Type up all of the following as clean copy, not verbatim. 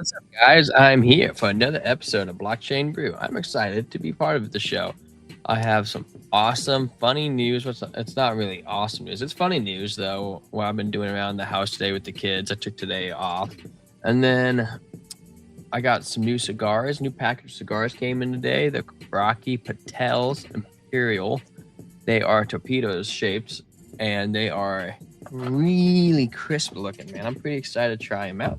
What's up, guys? I'm here for another episode of Blockchain Brew. I'm excited to be part of the show. I have some awesome, funny news. It's not really awesome news. It's funny news, though, what I've been doing around the house today with the kids. I took today off. And then I got some new cigars. New packaged cigars came in today. The Rocky Patel's Imperial. They are torpedoes shaped, and they are really crisp looking, man. I'm pretty excited to try them out.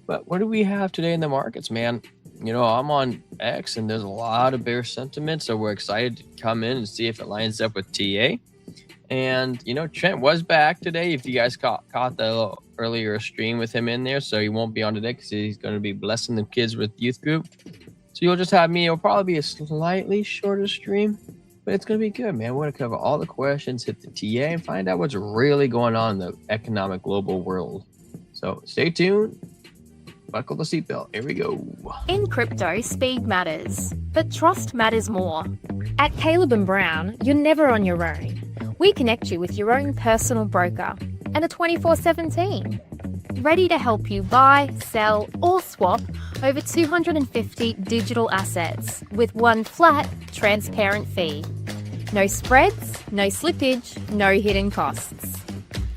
But what do we have today in the markets, man? You know, I'm on X and there's a lot of bear sentiment, so we're excited to come in and see if it lines up with TA. And, you know, Trent was back today. If you guys caught the little earlier stream with him in there, so he won't be on today because he's going to be blessing the kids with youth group. So you'll just have me. It'll probably be a slightly shorter stream, but it's going to be good, man. We're going to cover all the questions, hit the TA, and find out what's really going on in the economic global world. So stay tuned. Buckle the seatbelt. Here we go. In crypto, speed matters, but trust matters more. At Caleb & Brown, you're never on your own. We connect you with your own personal broker and a 24/7 team, ready to help you buy, sell, or swap over 250 digital assets with one flat, transparent fee. No spreads, no slippage, no hidden costs.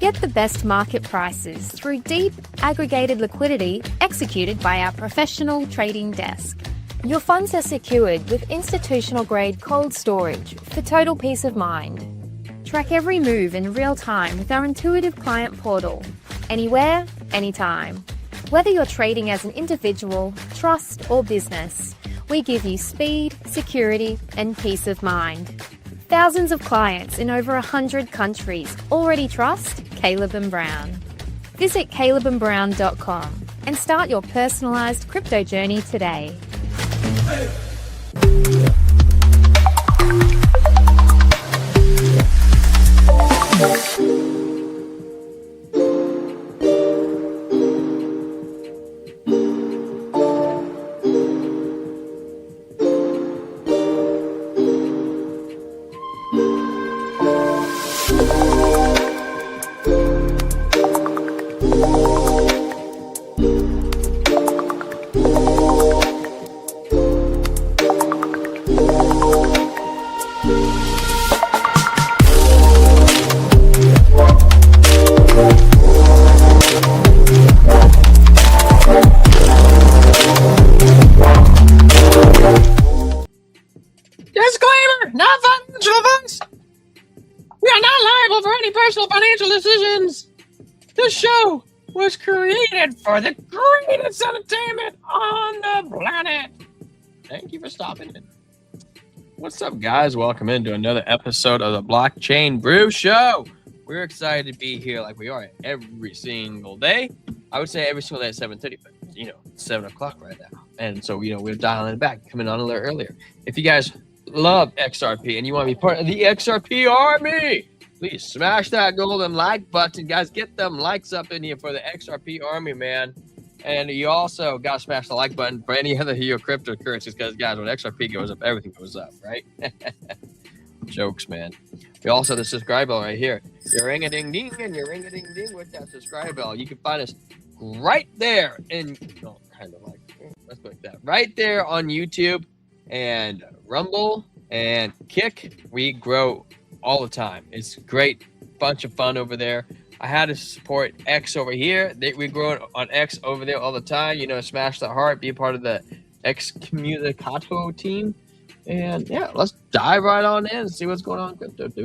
Get the best market prices through deep, aggregated liquidity executed by our professional trading desk. Your funds are secured with institutional-grade cold storage for total peace of mind. Track every move in real time with our intuitive client portal, anywhere, anytime. Whether you're trading as an individual, trust, or business, we give you speed, security, and peace of mind. Thousands of clients in over 100 countries already trust Caleb & Brown. Visit calebandbrown.com and start your personalized crypto journey today. Disclaimer! Not financial advice! We are not liable for any personal financial decisions! This show was created for the greatest entertainment on the planet! Thank you for stopping in. What's up, guys? Welcome into another episode of the Blockchain Brew Show. We're excited to be here like we are every single day. I would say every single day at 7:30, but you know, it's 7 o'clock right now. And so, you know, we're dialing it back, coming on a little earlier. If you guys love XRP and you want to be part of the XRP army, please smash that golden like button. Guys, get them likes up in here for the XRP army, man. And you also got to smash the like button for any other of your cryptocurrencies because, guys, when XRP goes up, everything goes up, right? Jokes, man. We also have the subscribe bell right here. Your ring-a-ding-ding and your ring-a-ding-ding with that subscribe bell. You can find us right there in, oh, kind of like, let's go like that. Right there on YouTube and Rumble and Kick. We grow all the time. It's great. Bunch of fun over there. I had to support X over here. We grow on X over there all the time. You know, smash the heart, be a part of the Excommunicato team. And yeah, let's dive right on in and see what's going on in crypto today.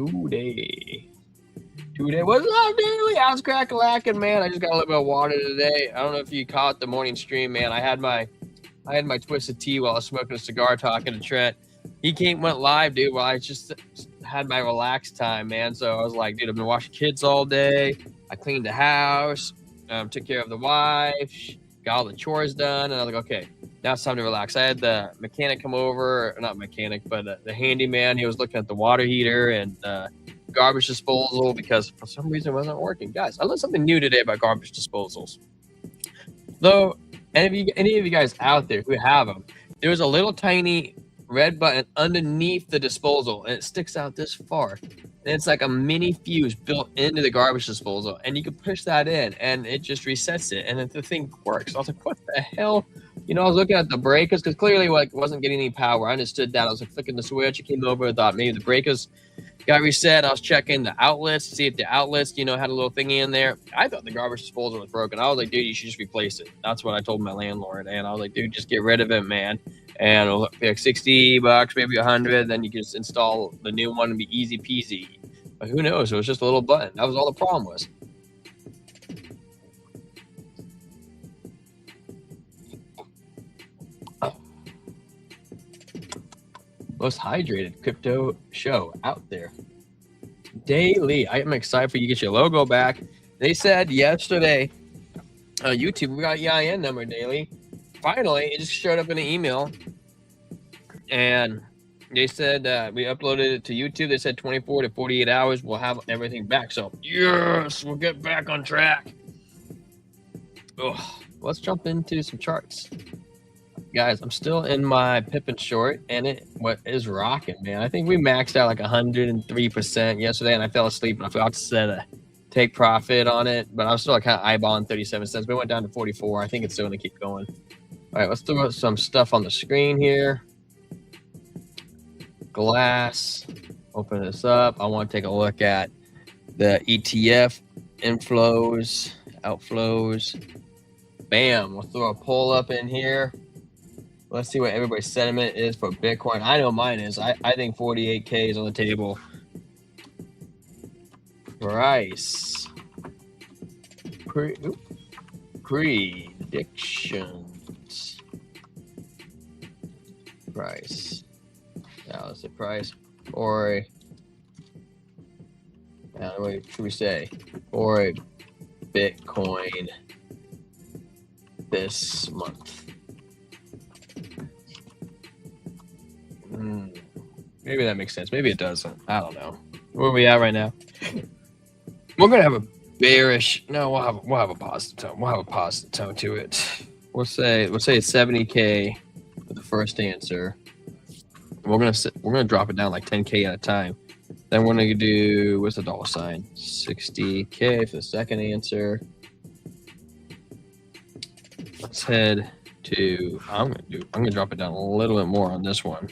What's up, Daily? How's crack-a-lacking, man? I just got a little bit of water today. I don't know if you caught the morning stream, man. I had my twisted tea while I was smoking a cigar talking to Trent. He went live, dude, while I just had my relaxed time, man. So I was like, dude, I've been watching kids all day. I cleaned the house, took care of the wife, got all the chores done. And I was like, okay, now it's time to relax. I had the mechanic come over, not mechanic, but the handyman. He was looking at the water heater and garbage disposal because for some reason it wasn't working. Guys, I learned something new today about garbage disposals. Though, any of you guys out there who have them, there was a little tiny red button underneath the disposal, and it sticks out this far. And it's like a mini fuse built into the garbage disposal, and you can push that in, and it just resets it, and the thing works. I was like, what the hell? You know, I was looking at the breakers because clearly like wasn't getting any power. I understood that. I was like flicking the switch. It came over and thought maybe the breakers got reset. I was checking the outlets to see if the outlets, you know, had a little thingy in there. I thought the garbage disposal was broken. I was like, dude, you should just replace it. That's what I told my landlord. And I was like, dude, just get rid of it, man. And it'll be like $60, maybe 100. Then you can just install the new one and be easy peasy. But who knows? It was just a little button. That was all the problem was. Most hydrated crypto show out there. Daily. I am excited for you to get your logo back. They said yesterday on YouTube, we got EIN number daily. Finally, it just showed up in an email. And they said we uploaded it to YouTube. They said 24 to 48 hours, we'll have everything back. So, yes, we'll get back on track. Oh, let's jump into some charts. Guys, I'm still in my Pippin short, and it is rocking, man. I think we maxed out like 103% yesterday, and I fell asleep, and I forgot to set a take profit on it, but I was still kind of eyeballing 37 cents. We went down to 44. I think it's still going to keep going. All right, let's throw some stuff on the screen here. Glass. Open this up. I want to take a look at the ETF inflows, outflows. Bam. We'll throw a poll up in here. Let's see what everybody's sentiment is for Bitcoin. I know mine is. I think 48K is on the table. Price. Predictions. Price. Now let's say price. Or what should we say? Or a Bitcoin this month. Maybe that makes sense. Maybe it doesn't. I don't know. Where are we at right now? We're gonna have a bearish. No, we'll have a positive tone. We'll have a positive tone to it. We'll say it's 70K for the first answer. We're gonna drop it down like 10K at a time. Then we're gonna do, what's the dollar sign? 60K for the second answer. Let's head to. I'm gonna drop it down a little bit more on this one,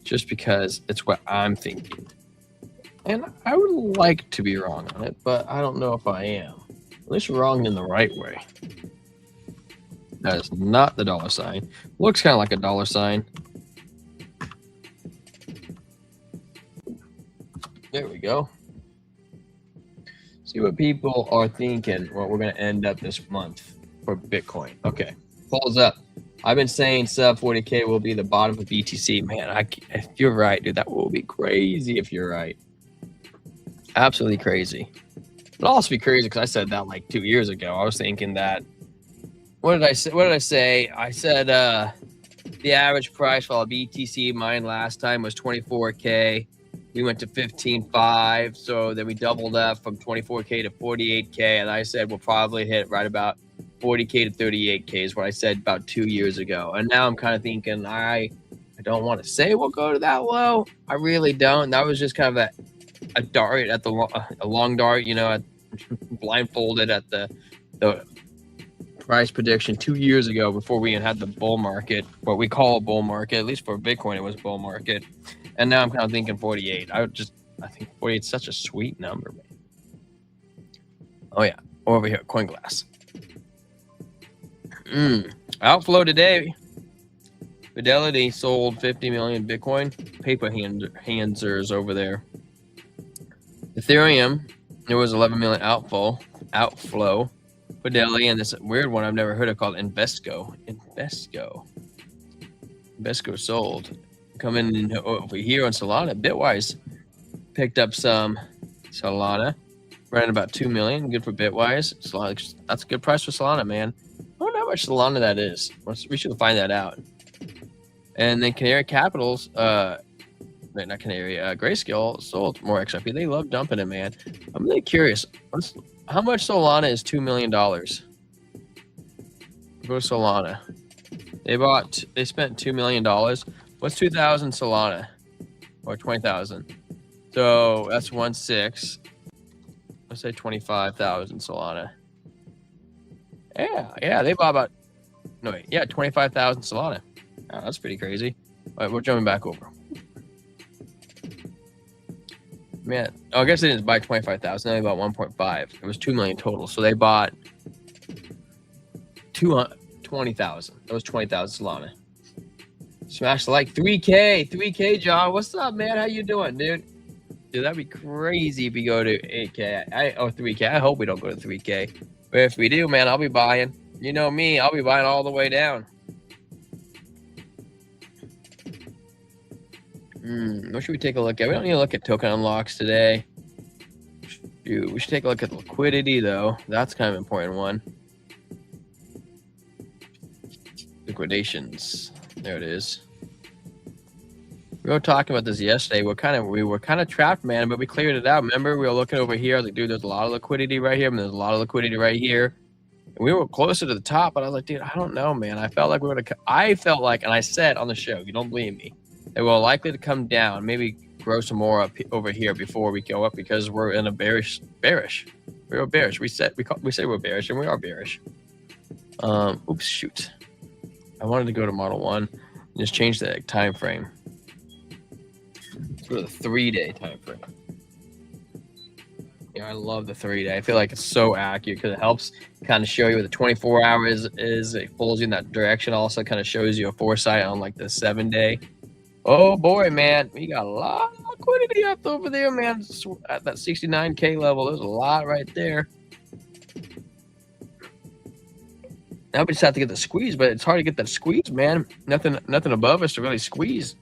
just because it's what I'm thinking. And I would like to be wrong on it, but I don't know if I am. At least wrong in the right way. That is not the dollar sign. Looks kind of like a dollar sign. There we go. See what people are thinking, what we're going to end up this month for Bitcoin. Okay, polls up. I've been saying sub 40K will be the bottom of BTC. Man, if you're right, dude, that will be crazy if you're right. Absolutely crazy. It'll also be crazy because I said that like 2 years ago. I was thinking that. What did I say? I said the average price for a BTC mine last time was 24K. We went to 15.5, so then we doubled up from 24K to 48K, and I said we'll probably hit right about 40K to 38K is what I said about 2 years ago. And now I'm kind of thinking I don't want to say we'll go to that low. I really don't. That was just kind of a dart at a long dart, you know, blindfolded at the price prediction 2 years ago before we even had the bull market, what we call a bull market. At least for Bitcoin, it was bull market. And now I'm kind of thinking 48. I think 48 is such a sweet number, man. Oh yeah, over here, CoinGlass. Outflow today. Fidelity sold 50 million Bitcoin. Paper handsers over there. Ethereum, there was 11 million outflow. Fidelity, and this weird one I've never heard of called Invesco. Invesco sold. Coming in over here on Solana, Bitwise picked up some Solana, running about 2 million. Good for Bitwise. Solana, that's a good price for Solana, man. I wonder how much Solana that is. We should find that out. And then Canary Capitals, not Canary, Grayscale sold more XRP. They love dumping it, man. I'm really curious. How much Solana is $2 million? Go Solana. They spent $2 million. What's 2,000 Solana? Or 20,000? So that's 1.6. Let's say 25,000 Solana. Yeah, they bought about, no wait, yeah, 25,000 Solana. Oh, that's pretty crazy. All right, we're jumping back over. Man, I guess they didn't buy 25,000. They bought 1.5. It was 2 million total. So they bought 20,000. That was 20,000 Solana. Smash the like. 3K, John. What's up, man? How you doing, dude? Dude, that'd be crazy if we go to 8K. 3K. I hope we don't go to 3K. But if we do, man, I'll be buying. You know me, I'll be buying all the way down. What should we take a look at? We don't need to look at token unlocks today. Dude, we should take a look at liquidity, though. That's kind of an important one. Liquidations. There it is. We were talking about this yesterday. We were kind of trapped, man, but we cleared it out. Remember, we were looking over here. I was like, dude, there's a lot of liquidity right here, and there's a lot of liquidity right here. And we were closer to the top, but I was like, dude, I don't know, man. I felt like, and I said on the show, you don't believe me, they were likely to come down, maybe grow some more up over here before we go up, because we're in a bearish. We were bearish. We said we're bearish, and we are bearish. Oops, shoot. I wanted to go to Model 1 and just change the time frame. Let's go to the 3-day time frame. Yeah, I love the 3-day. I feel like it's so accurate because it helps kind of show you what the 24 hours is. It pulls you in that direction. Also kind of shows you a foresight on like the 7-day. Oh boy, man, we got a lot of liquidity up over there, man. At that 69K level, there's a lot right there. Now we just have to get the squeeze, but it's hard to get that squeeze, man. Nothing above us to really squeeze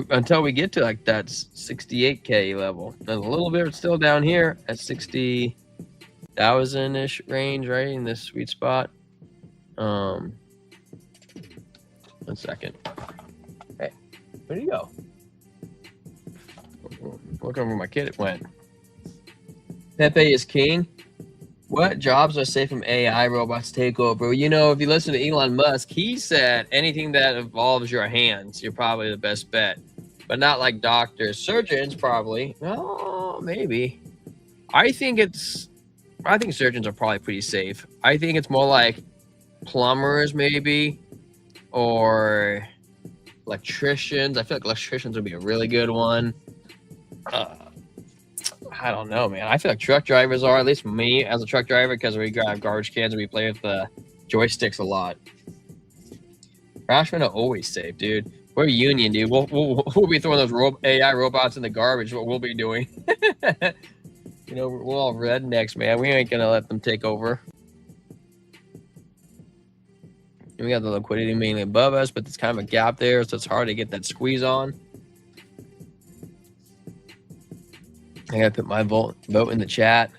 until we get to like that 68K level. There's a little bit still down here at 60,000-ish range, right in this sweet spot. 1 second. Hey, where'd he go? Looking over where my kid went. Pepe is king. What jobs are safe from AI robots take over? You know, if you listen to Elon Musk, he said anything that involves your hands, you're probably the best bet. But not like doctors. Surgeons, probably. Oh, maybe. I think surgeons are probably pretty safe. I think it's more like plumbers, maybe, or electricians. I feel like electricians would be a really good one. I don't know, man. I feel like truck drivers are, at least me as a truck driver, because we grab garbage cans and we play with the joysticks a lot. Crashmen are always safe, dude. We're a union, dude. We'll be throwing those AI robots in the garbage. What we'll be doing. You know, we're all rednecks, man. We ain't gonna let them take over. And we got the liquidity mainly above us, but there's kind of a gap there, so it's hard to get that squeeze on. I gotta put my vote in the chat.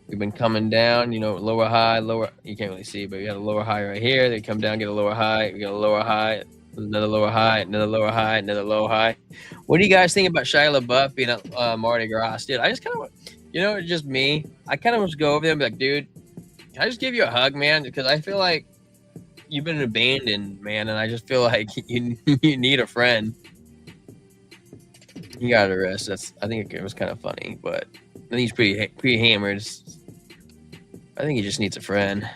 We've been coming down, you know, lower high, lower. You can't really see, but we got a lower high right here. They come down, get a lower high. We got a lower high, another lower high, another lower high, another low high. What do you guys think about Shia LaBeouf being at Mardi Gras, dude? I just kind of, you know, it's just me. I kind of want to go over there and be like, dude, can I just give you a hug, man? Because I feel like you've been abandoned, man, and I just feel like you need a friend. He got arrested. I think it was kind of funny, but I think he's pretty hammered. I think he just needs a friend.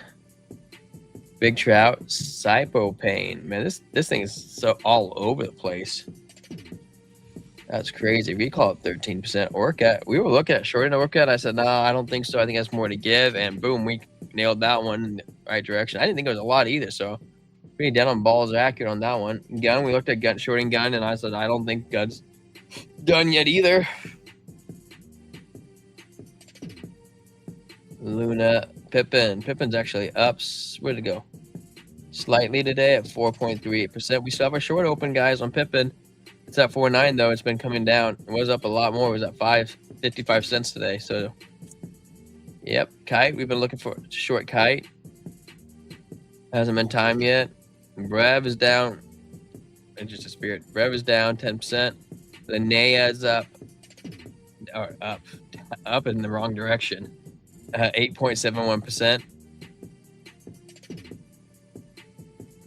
Big Trout, Cypo Pain. Man, this thing is so all over the place. That's crazy. We call it 13% Orca. We were looking at shorting Orca, and I said, no, I don't think so. I think that's more to give. And boom, we nailed that one in the right direction. I didn't think it was a lot either, so pretty down on balls accurate on that one. Gun, we looked at gun, shorting gun, and I said, I don't think gun's done yet either. Luna, Pippin's actually up. Where'd it go? Slightly today at 4.38%. We still have a short open, guys, on Pippin. It's at 4.9 though. It's been coming down. It was up a lot more. It was at 55 cents today. So, yep, Kite. We've been looking for short Kite. Hasn't been time yet. Brev is down. It just disappeared. Brev is down 10%. The Nea is up in the wrong direction. 8.71%.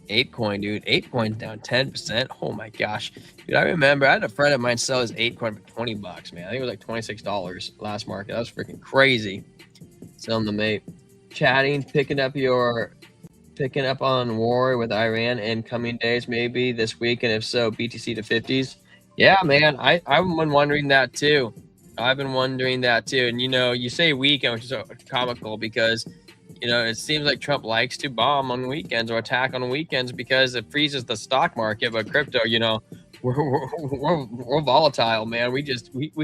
8coin, dude. 8coin's down 10%. Oh my gosh. Dude, I remember I had a friend of mine sell his 8coin for $20, man. I think it was like $26 last market. That was freaking crazy. Selling them 8. Chatting, picking up on war with Iran in coming days, maybe this week, and if so, BTC to 50s. Yeah, man, I've been wondering that too. And you say weekend, which is so comical because it seems like Trump likes to bomb on weekends or attack on weekends because it freezes the stock market. But crypto, we're volatile, man. We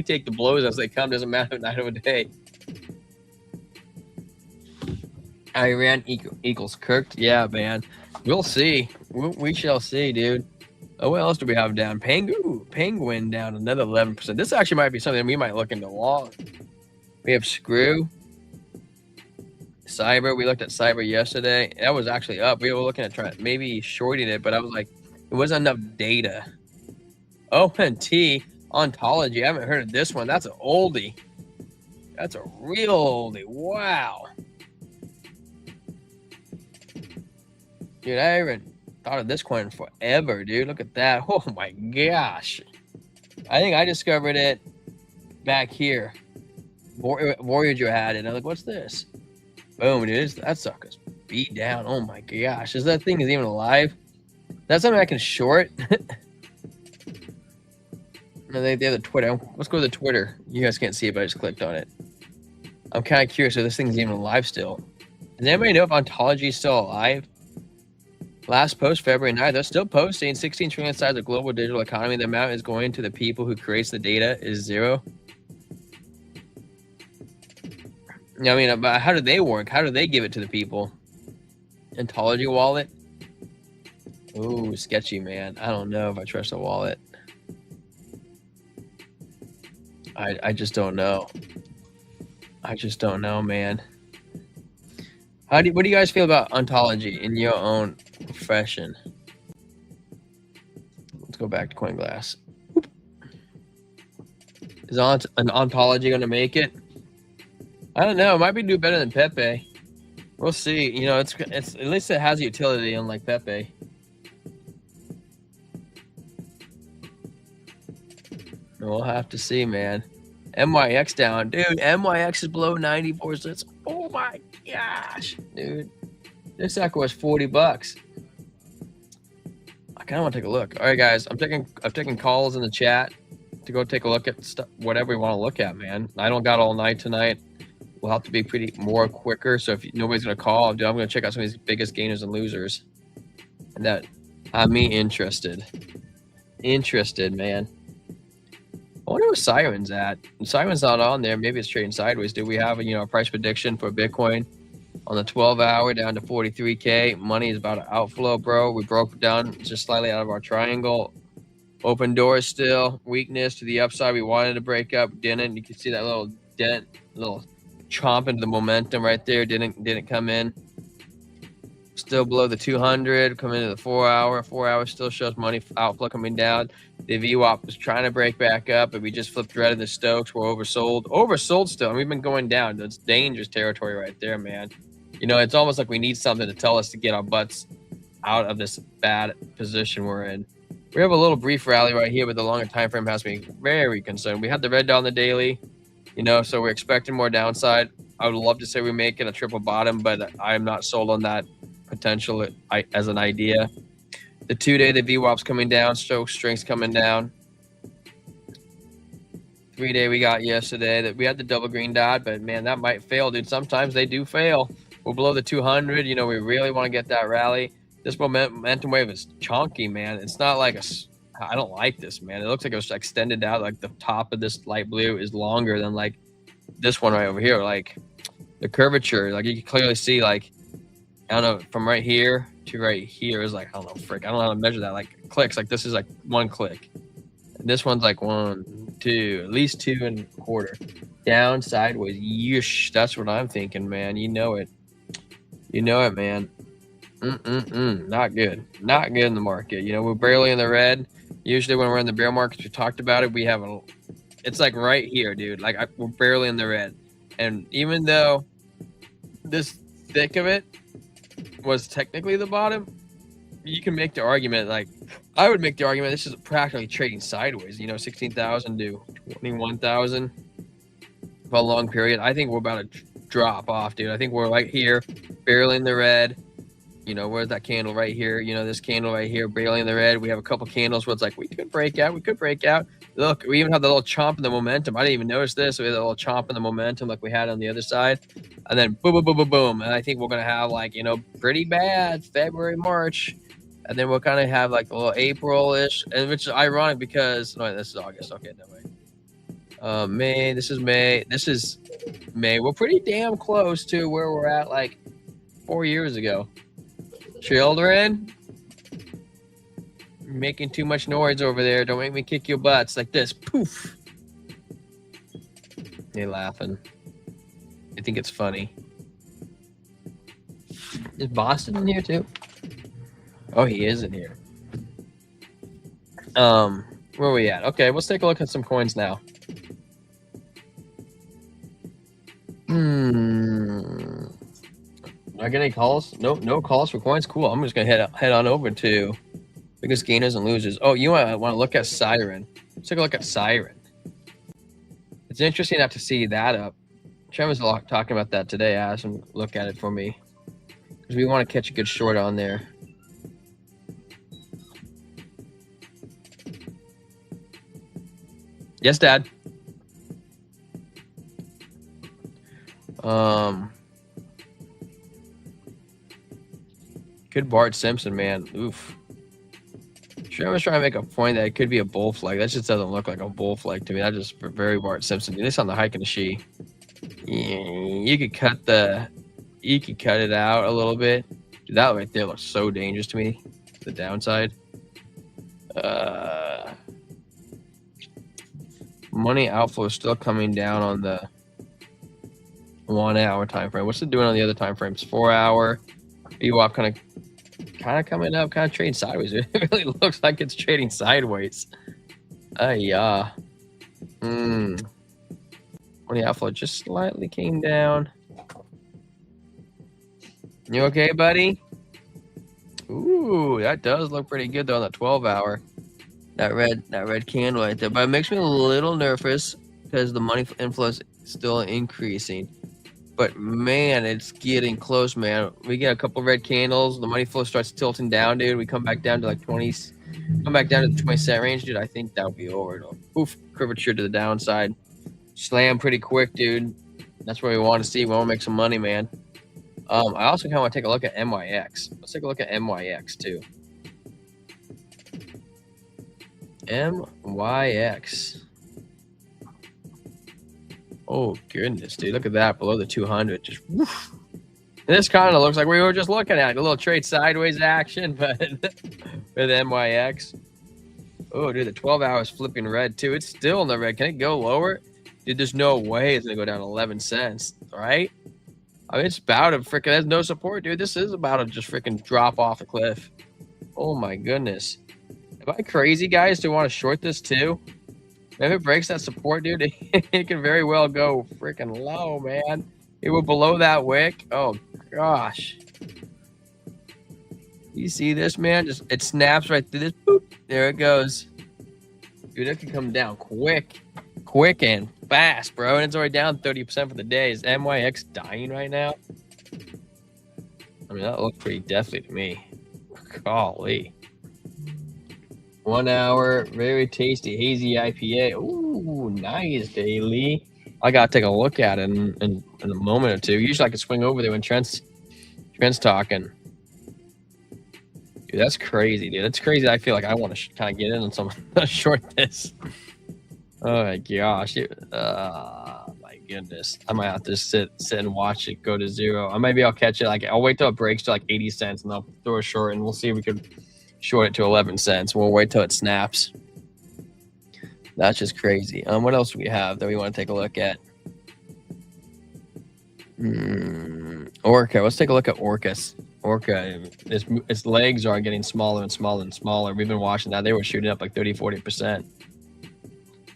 take the blows as they come. Doesn't matter night or day. Iran equals cooked. Yeah, man. We'll see. We shall see, dude. Oh, what else do we have down? Penguin down another 11%. This actually might be something we might look into long. We have Screw. Cyber. We looked at Cyber yesterday. That was actually up. We were looking at maybe shorting it, but I was like, it wasn't enough data. ONT. Ontology. I haven't heard of this one. That's an oldie. That's a real oldie. Wow. Dude, I haven't thought of this coin forever, dude. Look at that. Oh my gosh. I think I discovered it back here. Voyager had it. I was like, what's this? Boom, dude. That sucker's beat down. Oh my gosh. Is that thing even alive? That's something I can short. No, they have the Twitter. Let's go to the Twitter. You guys can't see it, but I just clicked on it. I'm kind of curious if this thing's even alive still. Does anybody know if Ontology is still alive? Last post, February 9th, they're still posting 16 trillion size of global digital economy. The amount is going to the people who creates the data is 0. I mean, but how do they work? How do they give it to the people? Ontology wallet? Ooh, sketchy, man. I don't know if I trust a wallet. I just don't know. I just don't know, man. What do you guys feel about Ontology in your own profession? Let's go back to CoinGlass. Is an Ontology going to make it? I don't know. It might be do better than Pepe. We'll see. It's at least it has utility, unlike Pepe. We'll have to see, man. MYX down, dude. MYX is below 94 cents. Oh my gosh, dude. This sucker was $40. I kind of want to take a look. All right, guys. I'm taking calls in the chat to go take a look at stuff, whatever we want to look at, man. I don't got all night tonight. We'll have to be more quicker. So if nobody's gonna call, dude, I'm gonna check out some of these biggest gainers and losers. And that I'm interested. Interested, man. I wonder where Siren's at. Siren's not on there. Maybe it's trading sideways. Do we have a price prediction for Bitcoin on the 12-hour down to 43K? Money is about to outflow, bro. We broke down just slightly out of our triangle. Open doors still. Weakness to the upside. We wanted to break up. Didn't. You can see that little dent, little chomp into the momentum right there. Didn't come in. Still below the 200. Come into the 4-hour. 4-hour still shows money outflow coming down. The VWAP was trying to break back up, but we just flipped right into Stokes. We're oversold. Oversold still. And we've been going down. That's dangerous territory right there, man. It's almost like we need something to tell us to get our butts out of this bad position we're in. We have a little brief rally right here, but the longer time frame has me very concerned. We had the red dot on the daily, so we're expecting more downside. I would love to say we make it a triple bottom, but I'm not sold on that potential as an idea. The 2-day, the VWAP's coming down, Stokes strength's coming down. 3-day we got yesterday that we had the double green dot, but man, that might fail, dude. Sometimes they do fail. We're below the 200. We really want to get that rally. This momentum wave is chunky, man. It's not like I don't like this, man. It looks like it was extended out. Like the top of this light blue is longer than like this one right over here. Like the curvature, like you can clearly see, like, I don't know, from right here to right here is like, I don't know, I don't know how to measure that. Like clicks, like this is like 1 click. And this one's like 1, 2, at least 2.25. Down, sideways, yeesh. That's what I'm thinking, man. You know it, man. Not good. Not good in the market. We're barely in the red. Usually when we're in the bear markets, we talked about it. It's like right here, dude. Like we're barely in the red. And even though this thick of it was technically the bottom, you can make the argument, like, I would make the argument this is practically trading sideways, 16,000 to 21,000 for a long period. I think we're about to drop off, dude. I think we're right here, barely in the red. Where's that candle right here? This candle right here, barely in the red. We have a couple candles where it's like, we could break out. Look, we even have the little chomp in the momentum. I didn't even notice this. We had a little chomp in the momentum like we had on the other side. And then boom, boom, boom, boom, boom. And I think we're going to have like, pretty bad February, March. And then we'll kind of have like a little April-ish. And which is ironic because, no, this is August. Okay, no way. May, this is May. This is May. We're pretty damn close to where we're at like 4 years ago. Children, you're making too much noise over there. Don't make me kick your butts like this. Poof. They laughing. I think it's funny. Is Boston in here too? Oh, he is in here. Where are we at? Okay, let's take a look at some coins now. I get any calls? No calls for coins. Cool. I'm just gonna head on over to biggest gainers and losers. Oh, you want to look at Siren? Let's take a look at Siren. It's interesting enough to see that up. Trevor's talking about that today. I asked him to look at it for me because we want to catch a good short on there. Yes, Dad. Good Bart Simpson, man. Oof. Sure, was trying to make a point that it could be a bull flag. That just doesn't look like a bull flag to me. That's just very Bart Simpson. This on the hike and the she. You could cut it out a little bit. Dude, that right there looks so dangerous to me. The downside. Money outflow is still coming down on the 1 hour time frame. What's it doing on the other time frames? 4 hour. VWAP kind of coming up, kind of trading sideways. It really looks like it's trading sideways. Yeah. Money outflow just slightly came down. You okay, buddy? Ooh, that does look pretty good though on the 12 hour. That red candle right there. But it makes me a little nervous because the money inflow is still increasing. But man, it's getting close, man. We get a couple red candles, the money flow starts tilting down, dude. We come back down to like 20, come back down to the 20-cent range, dude. I think that'll be over. Poof, curvature to the downside. Slam pretty quick, dude. That's what we want to see. We want to make some money, man. I also kind of want to take a look at MYX. Let's take a look at MYX too. MYX. Oh goodness, dude! Look at that below the 200. Just woof. And this kind of looks like we were just looking at a little trade sideways action, but with MYX. Oh, dude, the 12 hour is flipping red too. It's still in the red. Can it go lower? Dude, there's no way it's gonna go down 11 cents, right? I mean, it's about to freaking. There's no support, dude. This is about to just freaking drop off a cliff. Oh my goodness. Am I crazy, guys, to want to short this too? If it breaks that support, dude, it can very well go freaking low, man. It will below that wick. Oh gosh. You see this, man? Just it snaps right through this. Boop. There it goes. Dude, it can come down quick and fast, bro. And it's already down 30% for the day. Is MYX dying right now? I mean, that looked pretty deathly to me. Golly. 1 hour, very tasty, hazy IPA. Ooh, nice, daily. I gotta take a look at it in a moment or two. Usually I can swing over there when Trent's talking. Dude, that's crazy, dude. That's crazy. I feel like I want to kind of get in on some short this. Oh my gosh. My goodness. I might have to sit and watch it go to zero. Maybe I'll catch it. I'll wait till it breaks to like 80 cents and I'll throw a short and we'll see if we could short it to 11 cents. We'll wait till it snaps. That's just crazy. What else do we have that we want to take a look at? Orca. Let's take a look at Orcas. Orca, its legs are getting smaller and smaller and smaller. We've been watching that. They were shooting up like 30-40%.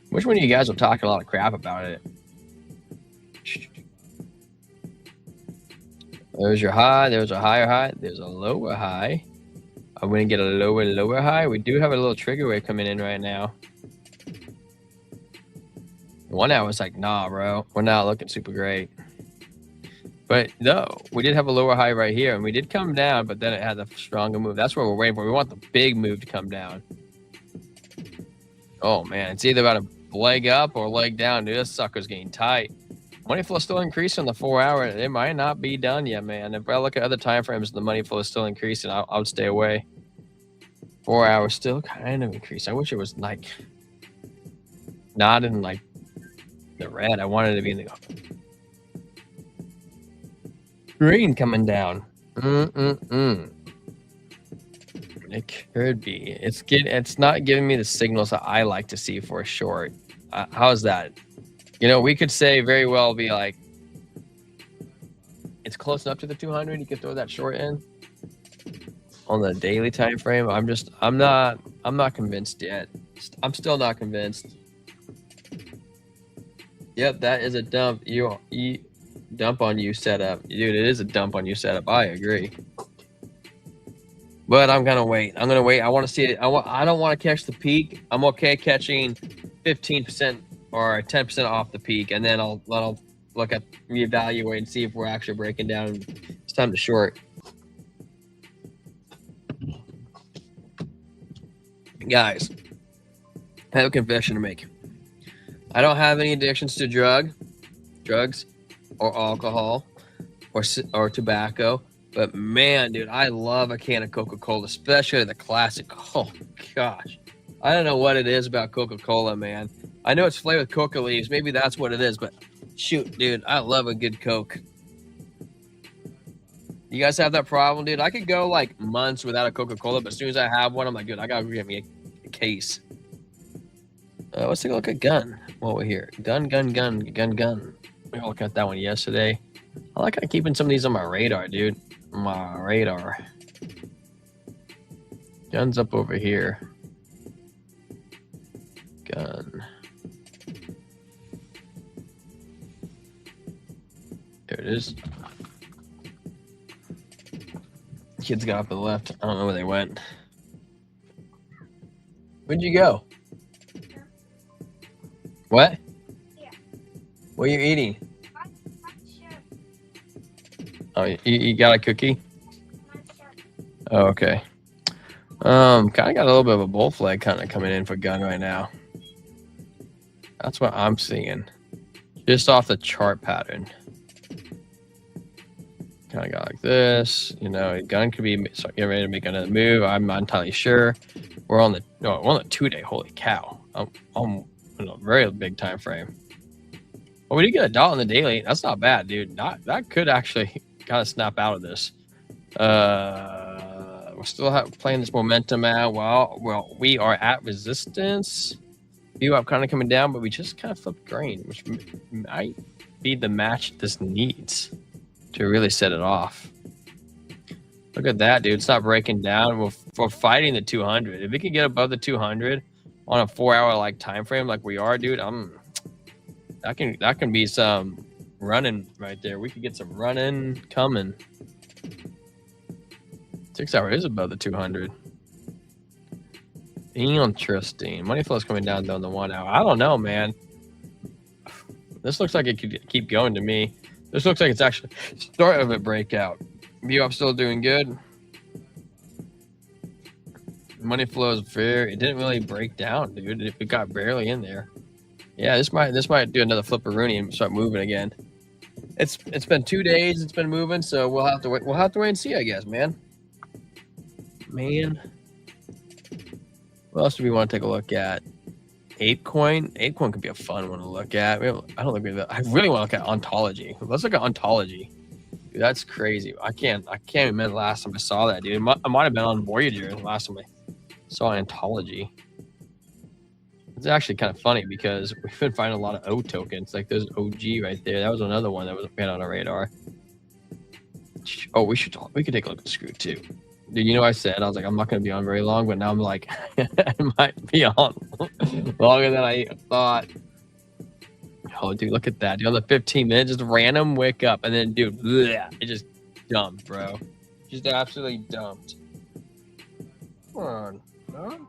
Which one of you guys were talking a lot of crap about it? There's your high. There's a higher high. There's a lower high. I'm going to get a lower high. We do have a little trigger wave coming in right now. 1 hour was like, nah, bro. We're not looking super great. But no, we did have a lower high right here, and we did come down, but then it had a stronger move. That's what we're waiting for. We want the big move to come down. Oh, man. It's either about a leg up or leg down. Dude, this sucker's getting tight. Money flow still increasing on the 4 hour. It might not be done yet, man. If I look at other time frames, the money flow is still increasing. I would stay away. 4 hours still kind of increasing. I wish it was like not in like the red. I wanted it to be in the green coming down. It could be. It's not giving me the signals that I like to see for a short. How's that? You know, we could say very well be like, it's close enough to the 200. You could throw that short in on the daily time frame. I'm not convinced yet. I'm still not convinced. Yep, that is a dump. Dump on you setup, dude. It is a dump on you setup. I agree. But I'm gonna wait. I want to see it. I don't want to catch the peak. I'm okay catching 15% or 10% off the peak, and then I'll look at reevaluate and see if we're actually breaking down. It's time to short. Guys, I have a confession to make. I don't have any addictions to drugs, or alcohol, or tobacco. But man, dude, I love a can of Coca-Cola, especially the classic. Oh gosh, I don't know what it is about Coca-Cola, man. I know it's flavored with coca leaves. Maybe that's what it is. But shoot, dude, I love a good Coke. You guys have that problem, dude? I could go like months without a Coca-Cola, but as soon as I have one, I'm like, dude, I gotta get me a case. Let's take a look at gun while we're here. Gun. We were looking at that one yesterday. I like keeping some of these on my radar, dude. My radar. Gun's up over here. Gun. There it is. Kids got up to the left. I don't know where they went. Where'd you go? What? Yeah. What are you eating? Oh, you got a cookie? Oh, okay. Kind of got a little bit of a bull flag kind of coming in for gun right now. That's what I'm seeing. Just off the chart pattern. Kind of got like this. You know, gun could be getting ready to make another move. I'm not entirely sure. We're on the 2-day. Holy cow! I'm on a very big time frame. Well, we did get $1 on the daily. That's not bad, dude. That could actually kind of snap out of this. We're still playing this momentum out. Well, we are at resistance. View up kind of coming down, but we just kind of flipped green, which might be the match this needs to really set it off. Look at that, dude. It's not breaking down. We're fighting the 200. If we can get above the 200 on a 4-hour like time frame like we are, dude, that can be some running right there. We could get some running coming. 6 hour is above the 200. Interesting. Money flow is coming down though in the 1 hour. I don't know, man. This looks like it could keep going to me. This looks like it's actually start of a breakout. View up still doing good. Money flow is it didn't really break down, dude. It got barely in there. Yeah, this might do another flipperoonie and start moving again. It's been 2 days. It's been moving, so we'll have to wait. We'll have to wait and see, I guess, man. What else do we want to take a look at? Apecoin. Apecoin could be a fun one to look at. I really want to look at ontology. Let's look at ontology. Dude, that's crazy. I can't remember the last time I saw that, dude. I might have been on Voyager the last time I saw ontology. It's actually kind of funny because we've been finding a lot of O tokens. Like there's OG right there. That was another one that was on our radar. Oh, we could take a look at Screw too. Dude, you know, I said, I was like, I'm not going to be on very long, but now I'm like, I might be on longer than I thought. Oh, dude, look at that. Dude, on the 15 minutes, just random wick up. And then, dude, bleh, it just dumped, bro. Just absolutely dumped. Come on. No?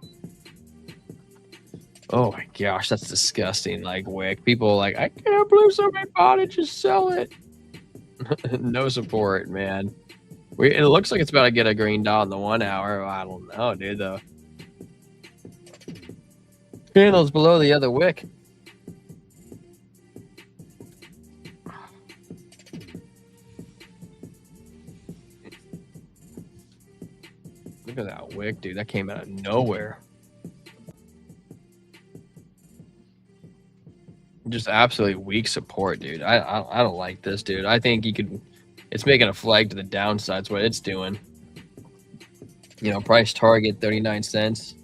Oh my gosh, that's disgusting. Like Wick, people like, I can't believe somebody bought it. Just sell it. No support, man. It looks like it's about to get a green dot in the 1 hour. I don't know, dude. The candle's below the other wick. Look at that wick, dude. That came out of nowhere. Just absolutely weak support, dude. I don't like this, dude. I think you could. It's making a flag to the downside. That's what it's doing. You know, price target 39 cents.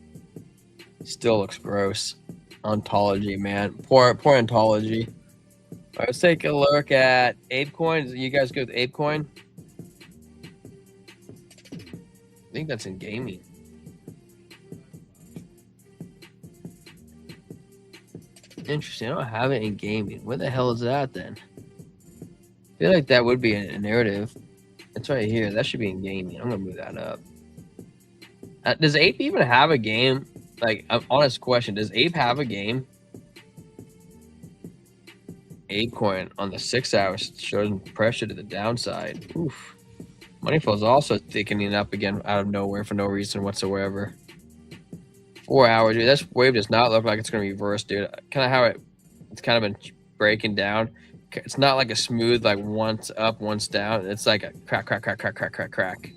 Still looks gross. Ontology, man. Poor ontology. All right, let's take a look at Apecoin. You guys go with Apecoin? I think that's in gaming. Interesting. I don't have it in gaming. Where the hell is that then? I feel like that would be a narrative. It's right here. That should be in gaming. I'm gonna move that up. Does Ape even have a game? Like, an honest question. Does Ape have a game? Apecoin on the 6 hours shows pressure to the downside. Oof. Money flow is also thickening up again out of nowhere for no reason whatsoever. 4 hours, dude. This wave does not look like it's going to reverse, dude. Kind of how it's kind of been breaking down. It's not like a smooth, like once up, once down. It's like a crack, crack, crack, crack, crack, crack, crack.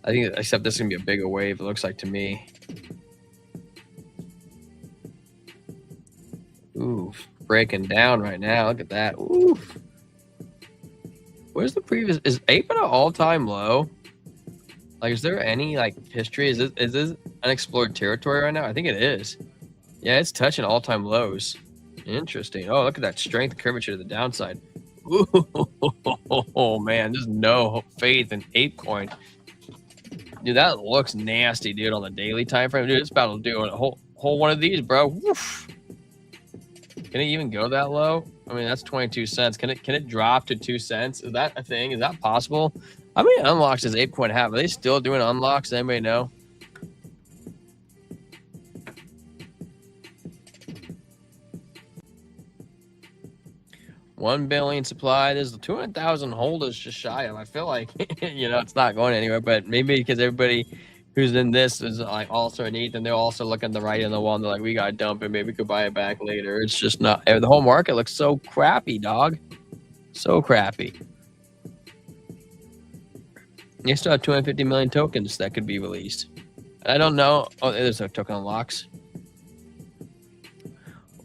I think, except this is going to be a bigger wave, it looks like to me. Oof. Breaking down right now. Look at that. Oof. Where's the previous? Is Ape at an all-time low? Like, is there any like history? Is this unexplored territory right now? I think it is. Yeah, it's touching all-time lows. Interesting. Oh, look at that strength curvature to the downside. Ooh, oh man, there's no faith in Apecoin. Dude, that looks nasty, dude. On the daily time frame, dude, it's about to do a whole one of these, bro. Woof. Can it even go that low? I mean, that's 22 cents. Can it drop to 2 cents? Is that a thing? Is that possible? How many unlocks does Apecoin have? Are they still doing unlocks? Does anybody know? $1 billion supply. There's 200,000 holders just shy of. I feel like, you know, it's not going anywhere, but maybe because everybody who's in this is like also in ETH, and they're also looking the right on the wall, and they're like, we got to dump it. Maybe we could buy it back later. It's just not. The whole market looks so crappy, dog. So crappy. You still have 250 million tokens that could be released. I don't know. Oh, there's no token unlocks.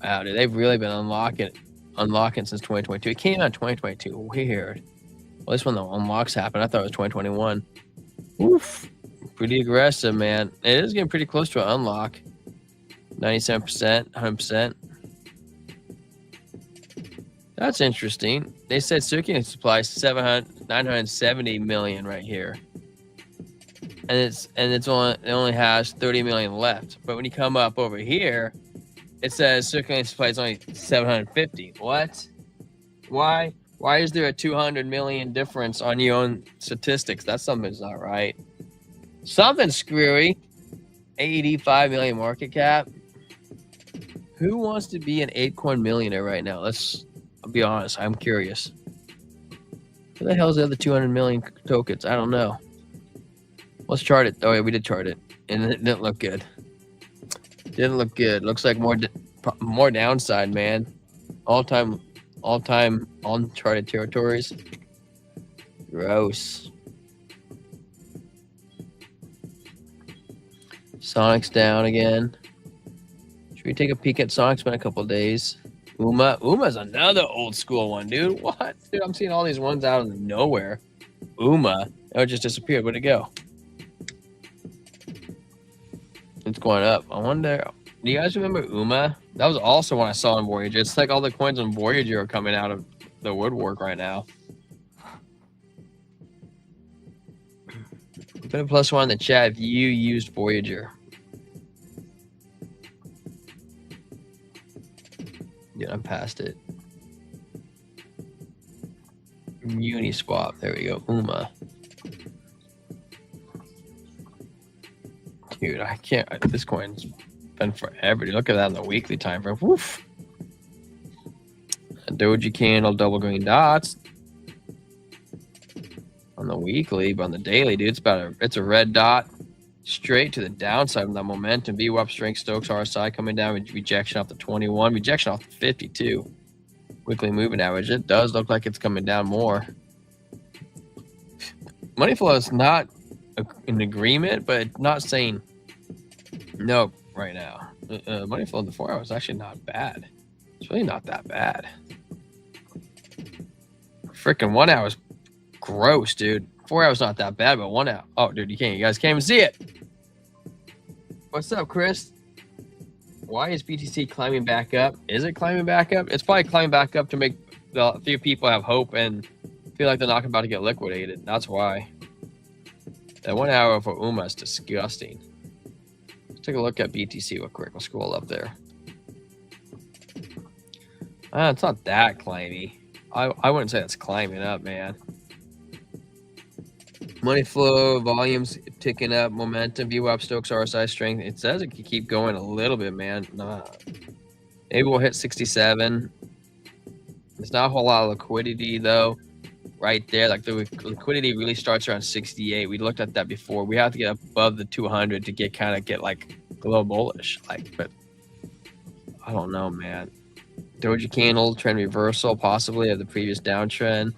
Wow, dude, they've really been unlocking since 2022. It came out in 2022. Weird. Well, this one the unlocks happened. I thought it was 2021. Oof. Pretty aggressive, man. It is getting pretty close to an unlock. 97%, 100%. That's interesting. They said circulating supply 970 million right here, and it only has 30 million left. But when you come up over here, it says circulating supply is only 750. What? Why? Why is there a 200 million difference on your own statistics? That's something's not right. Something screwy. 85 million market cap. Who wants to be an Apecoin millionaire right now? I'll be honest. I'm curious. Who the hell is the other 200 million tokens? I don't know. Let's chart it. Oh yeah, we did chart it, and it didn't look good. Didn't look good. Looks like more downside, man. All time uncharted territories. Gross. Sonic's down again. Should we take a peek at Sonic's been a couple days? Uma's another old school one, dude. What? Dude, I'm seeing all these ones out of nowhere. Oh, it just disappeared. Where'd it go? It's going up. I wonder, do you guys remember Uma? That was also one I saw on Voyager. It's like all the coins on Voyager are coming out of the woodwork right now. Put a +1 in the chat if you used Voyager. Yeah, I'm past it. Uniswap. There we go. Uma. Dude, I can't. This coin's been forever. Dude. Look at that on the weekly time frame. Woof. A doji candle, double green dots on the weekly, but on the daily, dude, it's a red dot straight to the downside of that momentum. VWAP strength, Stokes RSI coming down, rejection off the 21, rejection off the 52. Weekly moving average. It does look like it's coming down more. Money flow is not in agreement, but not saying no right now. Money flow in the 4 hours is actually not bad. It's really not that bad. Freaking 1 hour is gross, dude. 4 hours not that bad, but 1 hour. Oh, dude, you guys can't even see it. What's up, Chris? Why is BTC climbing back up? Is it climbing back up? It's probably climbing back up to make a few people have hope and feel like they're not about to get liquidated. That's why. That 1 hour for UMA is disgusting. Let's take a look at BTC real quick. We'll scroll up there. It's not that climby. I wouldn't say it's climbing up, man. Money flow, volumes ticking up, momentum, VWAP, Stokes, RSI strength. It says it could keep going a little bit, man. Nah. Maybe we'll hit 67. There's not a whole lot of liquidity, though, right there. Like, the liquidity really starts around 68. We looked at that before. We have to get above the 200 to get like a little bullish. Like, but I don't know, man. Doji candle, trend reversal, possibly of the previous downtrend.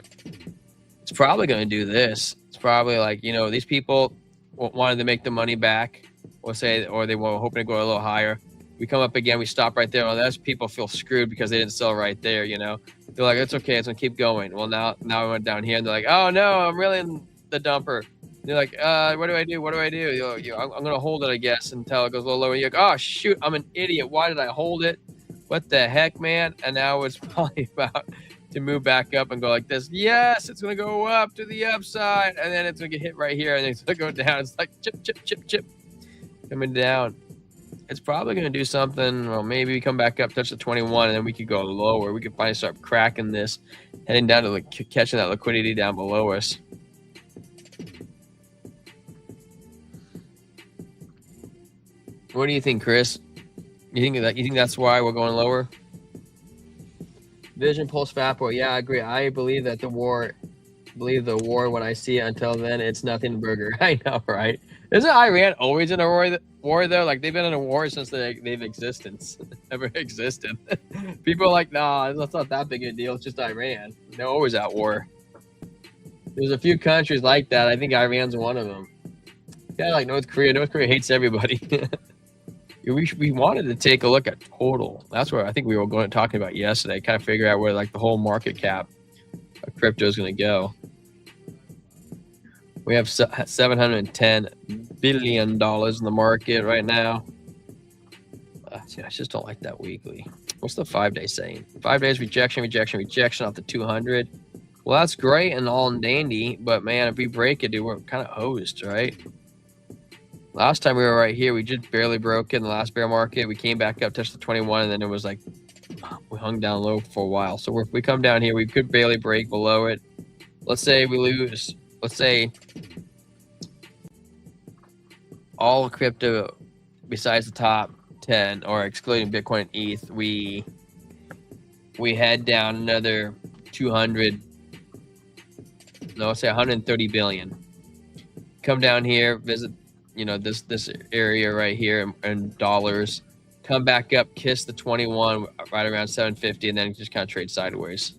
It's probably going to do this. It's probably like, these people wanted to make the money back, or they were hoping to go a little higher. We come up again, we stop right there. Well, those people feel screwed because they didn't sell right there, They're like, it's okay, it's going to keep going. Well, now we went down here, and they're like, oh, no, I'm really in the dumper. They're like, what do I do? What do I do? I'm going to hold it, I guess, until it goes a little lower. You're like, oh, shoot, I'm an idiot. Why did I hold it? What the heck, man? And now it's probably about to move back up and go like this. Yes, it's going to go up to the upside. And then it's going to get hit right here. And it's going to go down. It's like chip, chip, chip, chip. Coming down. It's probably going to do something. Well, maybe we come back up, touch the 21, and then we could go lower. We could finally start cracking this, heading down to catching that liquidity down below us. What do you think, Chris? You think that's why we're going lower? Vision Pulse Fatboy. Yeah, I agree. I believe the war when I see it. Until then, it's nothing burger. I know, right? Isn't Iran always in a war though? Like, they've been in a war since they've ever existed. People are like, nah, that's not that big a deal. It's just Iran. They're always at war. There's a few countries like that. I think Iran's one of them. Yeah, like North Korea. North Korea hates everybody. We wanted to take a look at total. That's what I think we were talking about yesterday. Kind of figure out where like the whole market cap of crypto is going to go. We have $710 billion in the market right now. I just don't like that weekly. What's the 5-day saying? 5 days rejection off the 200. Well, that's great and all and dandy, but man, if we break it, dude, we're kind of hosed, right? Last time we were right here, we just barely broke it in the last bear market. We came back up, touched the 21, and then it was like we hung down low for a while. So if we come down here, we could barely break below it. Let's say we lose. Let's say all crypto besides the top 10, or excluding Bitcoin and ETH, we head down another 200. No, let's say 130 billion. Come down here, visit. This area right here in dollars, come back up, kiss the 21 right around 750, and then just kind of trade sideways.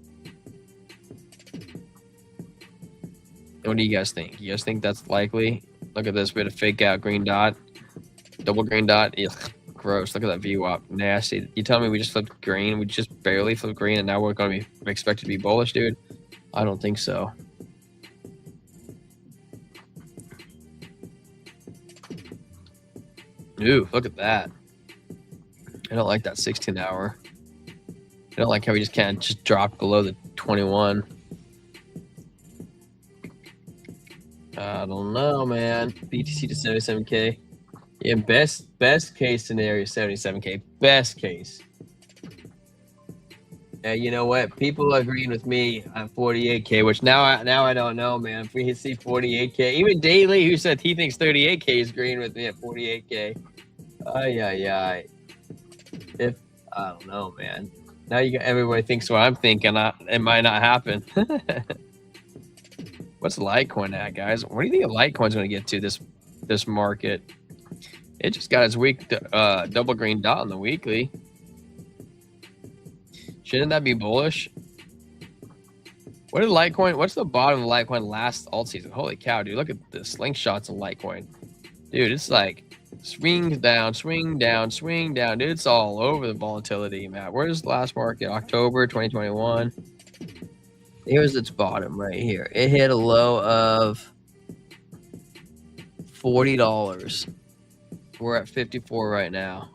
What do you guys think? You guys think that's likely? Look at this, we had a fake out green dot, double green dot. Ugh, gross. Look at that VWAP, nasty. You tell me we just flipped green? We just barely flipped green, and now we're going to be expected to be bullish, dude? I don't think so. Ooh, look at that. I don't like that 16-hour. I don't like how we just can't just drop below the 21. I don't know, man. BTC to 77K. Yeah, best case scenario, 77K. Best case. Yeah, you know what? People are agreeing with me on 48K, which now I don't know, man. If we see 48K, even Daily, who said he thinks 38K, is agreeing with me at 48K. Yeah. If I don't know, man. Now you got everybody thinks what I'm thinking. It might not happen. What's Litecoin at, guys? What do you think Litecoin's going to get to this market? It just got its week double green dot on the weekly. Shouldn't that be bullish? What did Litecoin? What's the bottom of Litecoin last alt season? Holy cow, dude! Look at the slingshots of Litecoin, dude. It's like swing down, swing down, swing down, dude. It's all over the volatility, Matt. Where's the last market? October 2021. Here's its bottom right here. It hit a low of $40. We're at 54 right now.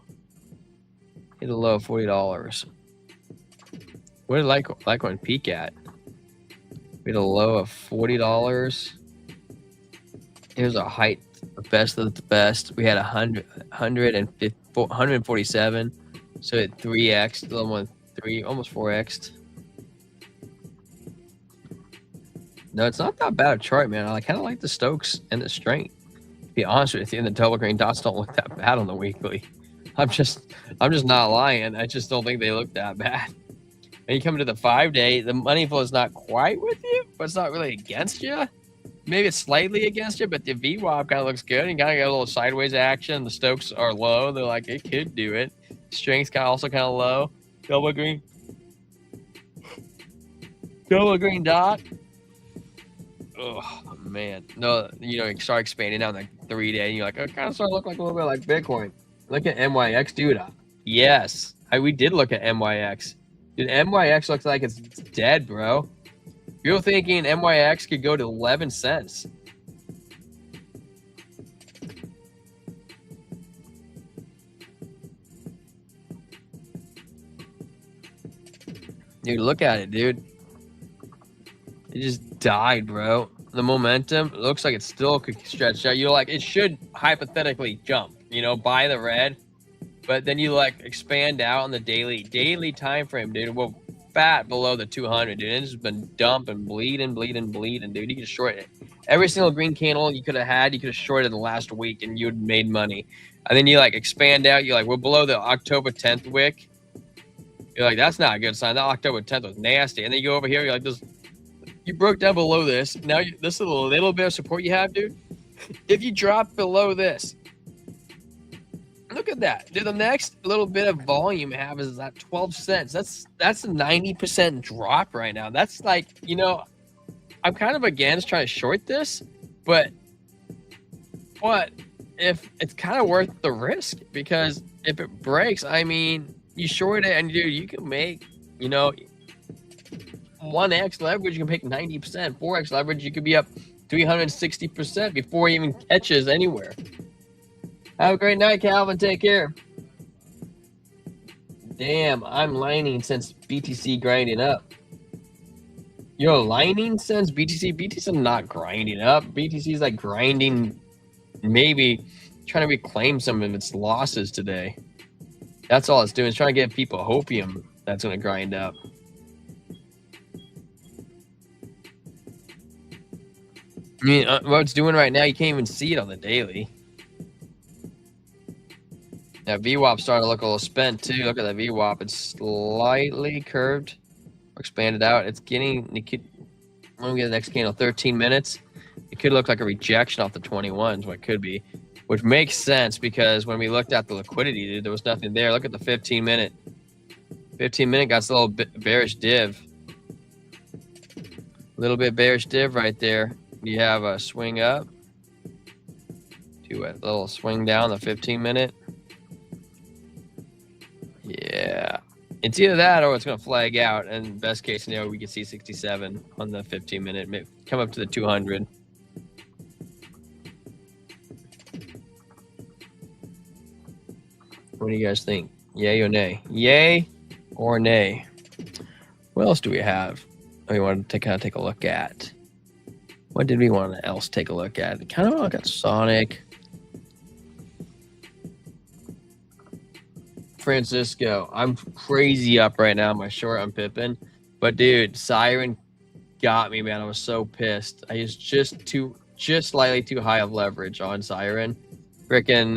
Hit a low of $40. Where did Litecoin peak at? We had a low of $40. Here's our height, the best of the best. We had 147. So it 3x, a little more than 3, almost 4x. No, it's not that bad a chart, man. I kind of like the Stokes and the strength. To be honest with you, and the double green dots don't look that bad on the weekly. I'm just not lying. I just don't think they look that bad. And you come to the 5-day, the money flow is not quite with you, but it's not really against you. Maybe it's slightly against you, but the VWAP kind of looks good. And kind of got a little sideways action. The Stokes are low. They're like, it could do it. Strength's also kind of low. Double green dot. Oh, man. No, you start expanding out like 3-day. And you're like, it kind of started to look like a little bit like Bitcoin. Look at MYX, dude. Yes. We did look at MYX. Dude, MYX looks like it's dead, bro. You're thinking MYX could go to 11 cents. Dude, look at it, dude. It just died, bro. The momentum looks like it still could stretch out. You're like, it should hypothetically jump, buy the red. But then you expand out on the daily time frame, dude. Well, fat below the 200, dude. It's just been dumping, bleeding, dude. You could short it. Every single green candle you could have shorted in the last week, and you would made money. And then you expand out. You're like, we're below the October 10th wick. You're like, that's not a good sign. That October 10th was nasty. And then you go over here. You're like, you broke down below this. Now this is a little bit of support you have, dude. If you drop below this. Look at that. Dude, the next little bit of volume you have is at 12 cents. That's a 90% drop right now. That's I'm kind of against trying to short this, but what if it's kind of worth the risk? Because if it breaks, you short it and dude, you can make, 1x leverage, you can make 90%. 4x leverage, you could be up 360% before it even catches anywhere. Have a great night, Calvin. Take care. Damn, I'm lining since BTC grinding up. You're lining since BTC? BTC not grinding up. BTC is grinding, maybe trying to reclaim some of its losses today. That's all it's doing. It's trying to give people hopium that's going to grind up. What it's doing right now, you can't even see it on the daily. Now, VWAP starting to look a little spent, too. Look at that VWAP. It's slightly curved or expanded out. When we get the next candle, 13 minutes. It could look like a rejection off the 21s, what it could be, which makes sense because when we looked at the liquidity, dude, there was nothing there. Look at the 15-minute. 15-minute got a little bit bearish div. A little bit bearish div right there. You have a swing up to a little swing down the 15-minute. Yeah, it's either that or it's going to flag out. And best case scenario, we could see 67 on the 15-minute, come up to the 200. What do you guys think? Yay or nay? Yay or nay? What else do we have? We want to take a look at. What did we want to else take a look at? Kind of look at Sonic. Francisco. I'm crazy up right now. My short on Pippin. But dude, Siren got me, man. I was so pissed. I was just slightly too high of leverage on Siren. Freaking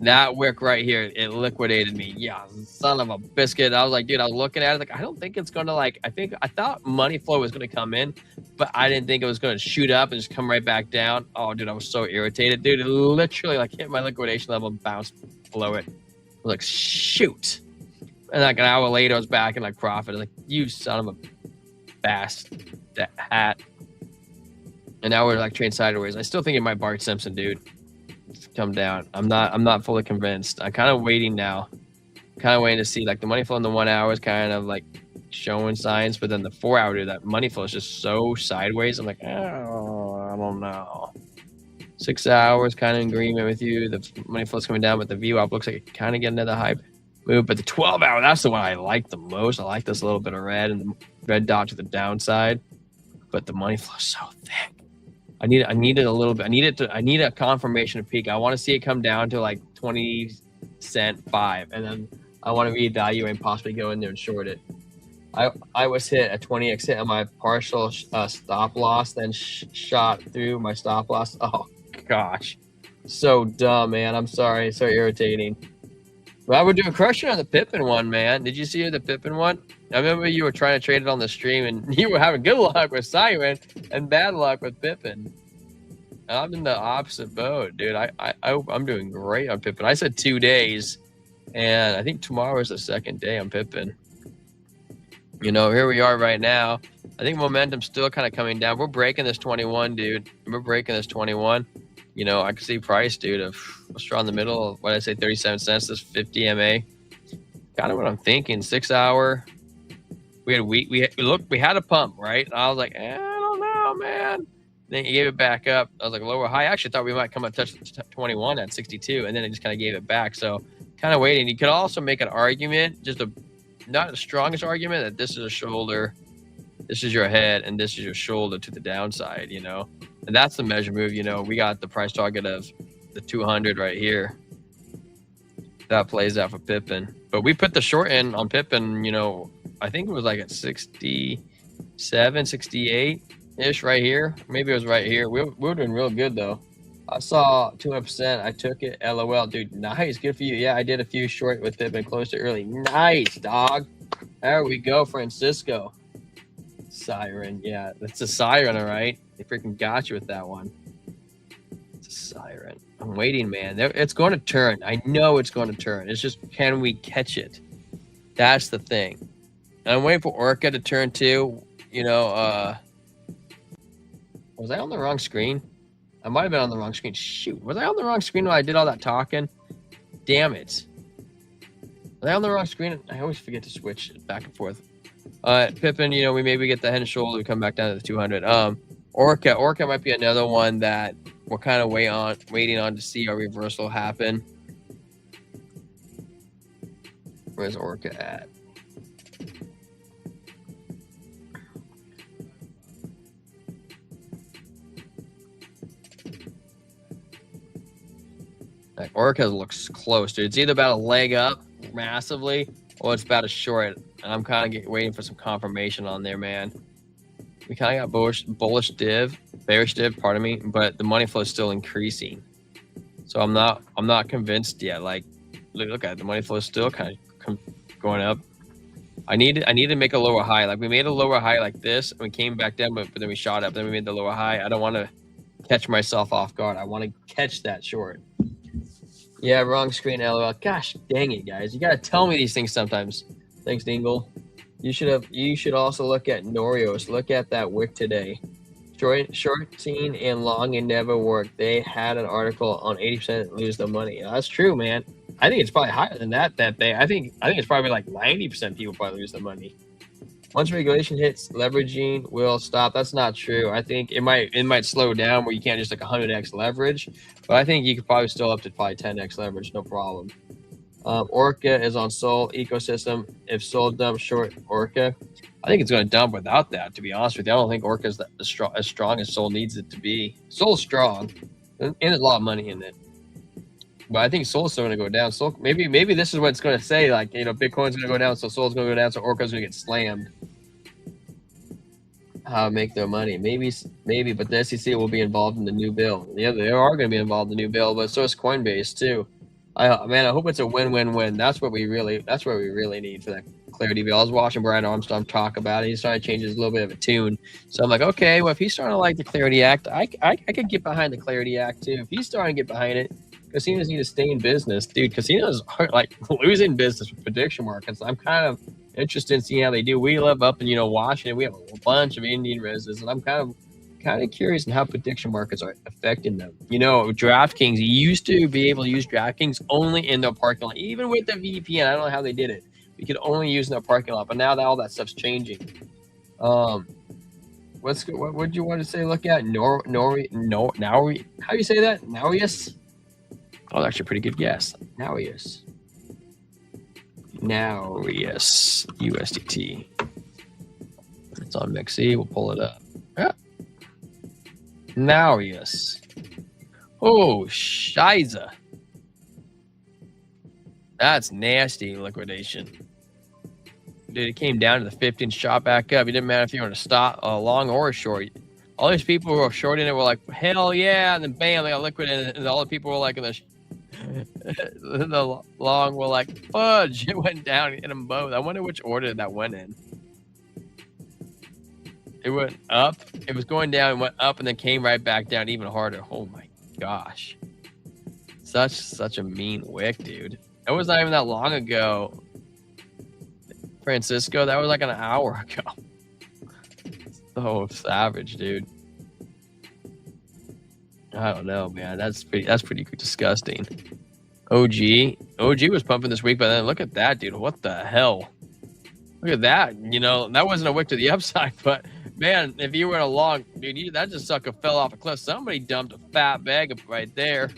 that wick right here, it liquidated me. Yeah, son of a biscuit. I was like, dude, I was looking at it like, I don't think it's gonna like. I thought money flow was gonna come in, but I didn't think it was gonna shoot up and just come right back down. Oh, dude, I was so irritated, dude. It literally like hit my liquidation level and bounced below it. I was like, shoot. And like an hour later, I was back in like profit. I was like, you son of a bastard, that hat. And now we're like trading sideways. I still think it might Bart Simpson, dude. Come down. I'm not fully convinced. I'm kind of waiting now. Kind of waiting to see like the money flow in the 1 hour is kind of like showing signs, but then the 4 hour, dude, that money flow is just so sideways. I'm like, oh, I don't know. 6 hours kind of in agreement with you. The money flow's coming down, but the VWAP looks like it kind of getting another hype move. But the 12 hour, that's the one I like the most. I like this little bit of red and the red dot to the downside, but the money flow is so thick. I need it a little bit. I need a confirmation of peak. I want to see it come down to like 20 cent 5, and then I want to reevaluate and possibly go in there and short it. I was hit a 20x hit on my partial stop loss, then shot through my stop loss. Oh gosh, so dumb, man. I'm sorry, so irritating. Well, we're doing crushing on the Pippin one, man. Did you see the Pippin one? I remember you were trying to trade it on the stream, and you were having good luck with Siren and bad luck with Pippin. I'm in the opposite boat, dude. I'm doing great on Pippin. I said 2 days, and I think tomorrow is the second day on Pippin. You know, here we are right now. I think momentum's still kind of coming down. We're breaking this 21, dude. We're breaking this 21. You know, I can see price, dude, of let's draw in the middle of what I say, 37 cents. This 50 MA. Kind of what I'm thinking. 6 hour. We had a pump, right? And I was like, I don't know, man. Then he gave it back up. I was like, lower high. I actually thought we might come and touch 21 at 62, and then it just kind of gave it back. So kind of waiting. You could also make an argument, not the strongest argument, that this is a shoulder, this is your head, and this is your shoulder to the downside, you know? And that's the measure move, you know? We got the price target of the 200 right here. That plays out for Pippin. But we put the short in on Pippin, you know, I think it was like at 67, 68-ish right here. Maybe it was right here. We were doing real good, though. I saw 200%. I took it. LOL, dude. Nice. Good for you. Yeah, I did a few short with Pippin close to early. Nice, dog. There we go, Francisco. Siren. Yeah, that's a Siren, all right. They freaking got you with that one. It's a Siren. I'm waiting, man. It's going to turn. I know it's going to turn. It's just, can we catch it? That's the thing. And I'm waiting for Orca to turn too. You know, was I on the wrong screen? I might have been on the wrong screen. Shoot, was I on the wrong screen when I did all that talking? Damn it. Was I on the wrong screen? I always forget to switch back and forth. Pippin, you know, we maybe get the head and shoulder, we come back down to the 200. Orca might be another one that we're kind of waiting on to see our reversal happen. Where's Orca at? Like Orca looks close, dude. It's either about a leg up massively or it's about a short. And I'm kind of waiting for some confirmation on there, man. We kind of got bearish div, pardon me, but the money flow is still increasing. So I'm not convinced yet. Like, look at it, the money flow is still kind of going up. I need to make a lower high. Like we made a lower high like this, and we came back down, but then we shot up. Then we made the lower high. I don't want to catch myself off guard. I want to catch that short. Yeah, wrong screen, LOL. Gosh dang it, guys. You gotta tell me these things sometimes. Thanks, Dingle. You should also look at Norios. Look at that wick today. Shorting and long and never worked. They had an article on 80% lose the money. That's true, man. I think it's probably higher than that day. I think it's probably like 90% people probably lose the money. Once regulation hits, leveraging will stop. That's not true. I think it might slow down where you can't just like 100x leverage, but I think you could probably still up to probably 10x leverage, no problem. Orca is on Sol ecosystem. If Sol dumps short Orca, I think it's going to dump without that, to be honest with you. I don't think Orca is as strong as Sol needs it to be. Sol's strong, and there's a lot of money in it. But I think Sol's still going to go down. Sol, maybe this is what it's going to say. Like, you know, Bitcoin's going to go down, so Sol's going to go down, so Orca's going to get slammed. How to make their money? Maybe, but the SEC will be involved in the new bill. Yeah, they are going to be involved in the new bill, but so is Coinbase too. I hope it's a win-win-win. That's what we really need for that clarity bill. I was watching Brian Armstrong talk about it. He's trying to change his little bit of a tune. So I'm like, okay, well, if he's starting to like the Clarity Act, I could get behind the Clarity Act too. If he's starting to get behind it, casinos need to stay in business, dude. Casinos are like losing business with prediction markets. I'm kind of interested in seeing how they do. We live up in, you know, Washington. We have a bunch of Indian residents, and I'm kind of curious in how prediction markets are affecting them. You know, DraftKings, you used to be able to use DraftKings only in their parking lot, even with the VPN. I don't know how they did it. We could only use in their parking lot, but now that all that stuff's changing. What would you want to say? Look at how do you say that? Naurius? Oh, that's actually a pretty good guess. Naurius USDT. It's on Mixi. We'll pull it up. Yeah. Naurius. Oh, Shiza. That's nasty liquidation. Dude, it came down to the 15, shot back up. It didn't matter if you were to stop a long or a short. All these people who were shorting it were like, hell yeah, and then bam, they got liquidated. And all the people were like in the long were like, fudge. It went down and hit them both. I wonder which order that went in. It went up. It was going down and went up and then came right back down even harder. Oh my gosh. Such a mean wick, dude. It was not even that long ago, Francisco. That was like an hour ago. So savage, dude. I don't know, man. That's pretty disgusting. OG was pumping this week, but then look at that, dude. What the hell? Look at that. You know, that wasn't a wick to the upside, but man, if you were in a long, dude, that just sucker fell off a cliff. Somebody dumped a fat bag right there.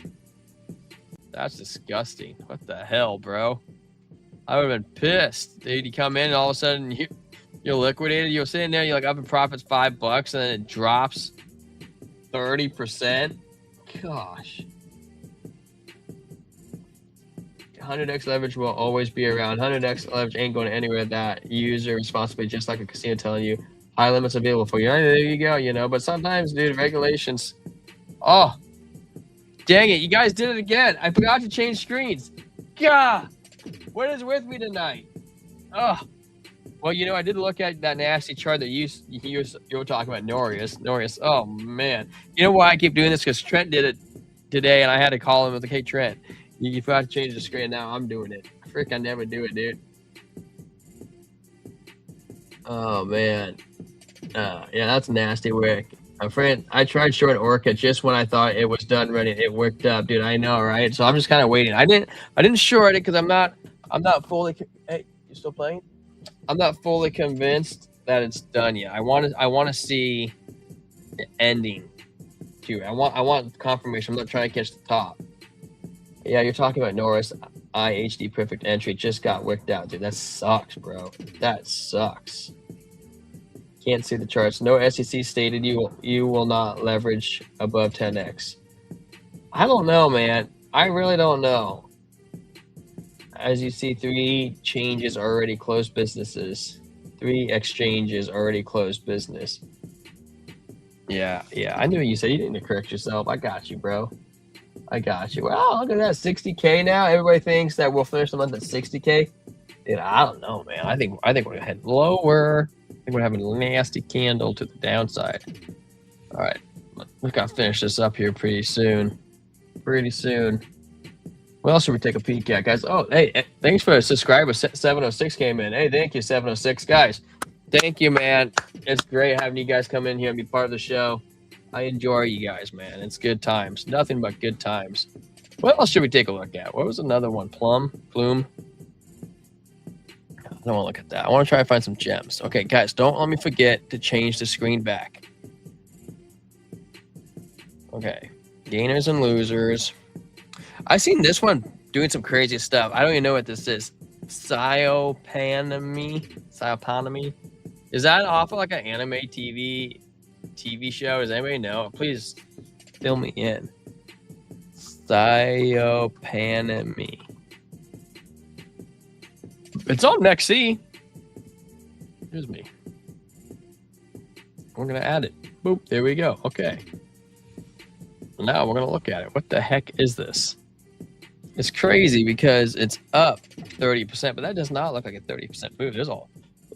That's disgusting. What the hell, bro? I would have been pissed, dude. You come in and all of a sudden you're liquidated. You're sitting there, you're like up in profits $5, and then it drops 30%. Gosh. 100x leverage will always be around. 100x leverage ain't going anywhere. That user responsibly, just like a casino telling you high limits available for you. There you go, you know. But sometimes, dude, regulations. Oh, dang it! You guys did it again. I forgot to change screens. God, what is with me tonight? Oh, well, you know, I did look at that nasty chart that you were talking about, Norius. Oh man, you know why I keep doing this? Because Trent did it today, and I had to call him. I was like, hey, Trent. You forgot to change the screen. Now I'm doing it. Frick, I never do it, dude. Oh, man. Yeah, that's nasty work. My friend, I tried short Orca just when I thought it was done running. It worked up, dude. I know, right? So I'm just kind of waiting. I didn't short it because I'm not fully. Hey, you still playing? I'm not fully convinced that it's done yet. I want to see the ending too. I want confirmation. I'm not trying to catch the top. Yeah, you're talking about Norris. IHD perfect entry just got wicked out, dude. That sucks, bro. That sucks. Can't see the charts. No SEC stated you will not leverage above 10x. I don't know, man. I really don't know. As you see, 3 changes already closed businesses. 3 exchanges already closed business. Yeah. I knew you said. You didn't correct yourself. I got you, bro. I got you. Wow, look at that, 60K now. Everybody thinks that we'll finish the month at 60K. Dude, I don't know, man. I think we're gonna head lower. I think we're having a nasty candle to the downside. All right, we gotta finish this up here pretty soon. What else should we take a peek at, guys? Oh, hey, thanks for a subscriber. 706 came in. Hey, thank you, 706 guys. Thank you, man. It's great having you guys come in here and be part of the show. I enjoy you guys, man. It's good times. Nothing but good times. What else should we take a look at? What was another one? Plume? I don't want to look at that. I want to try to find some gems. Okay, guys, don't let me forget to change the screen back. Okay. Gainers and losers. I've seen this one doing some crazy stuff. I don't even know what this is. Psyoponomy. Is that off of like an anime TV show? Does anybody know? Please fill me in. Thiopaname. It's on XC. Here's me. We're going to add it. Boop. There we go. Okay. Now we're going to look at it. What the heck is this? It's crazy because it's up 30%, but that does not look like a 30% move. There's a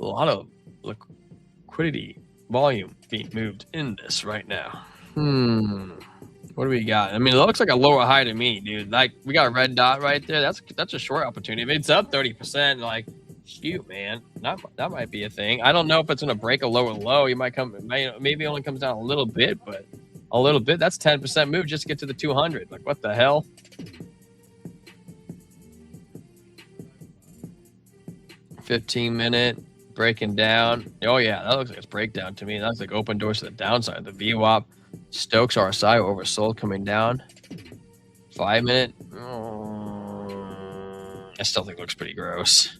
lot of liquidity volume being moved in this right now. What do we got? I mean, it looks like a lower high to me, dude. Like, we got a red dot right there. That's a short opportunity. If it's up 30%, like, shoot, man, that might be a thing. I don't know if it's gonna break a lower low. You might maybe it only comes down a little bit, but a little bit. That's 10% move just to get to the 200. Like, what the hell? $15-minute breaking down. Oh yeah, that looks like it's breakdown to me. That's like open doors to the downside. The VWAP, Stokes RSI oversold coming down. 5-minute. I still think it looks pretty gross.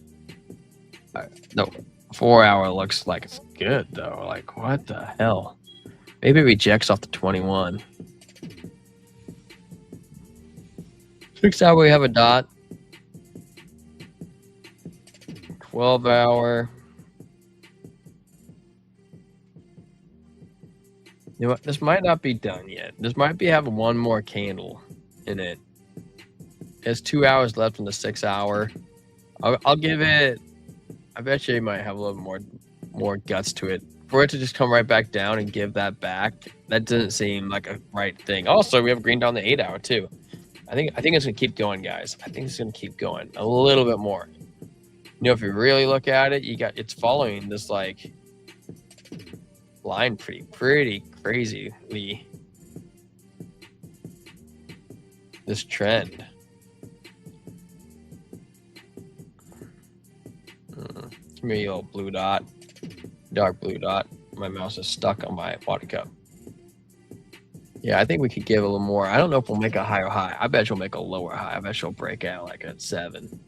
No, 4-hour looks like it's good though. Like, what the hell? Maybe it rejects off the 21. 6-hour, we have a dot. 12-hour. You know what? This might not be done yet. This might be having one more candle in it. There's 2 hours left in the 6-hour. I'll give it. I bet you it might have a little more guts to it. For it to just come right back down and give that back, that doesn't seem like a right thing. Also, we have green down the 8-hour too. I think it's gonna keep going, guys. I think it's gonna keep going a little bit more. You know, if you really look at it, it's following this like line pretty crazily. This trend. Give me a little blue dot, dark blue dot. My mouse is stuck on my water cup. Yeah, I think we could give a little more. I don't know if we'll make a higher high. I bet you'll make a lower high. I bet you'll break out like at 7.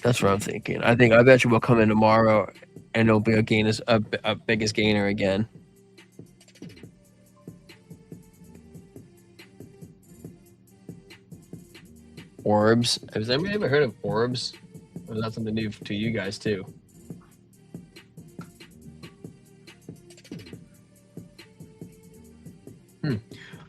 That's what I'm thinking. I bet you will come in tomorrow and it'll be a biggest gainer again. Orbs. Has anybody ever heard of orbs? Or is that something new to you guys too?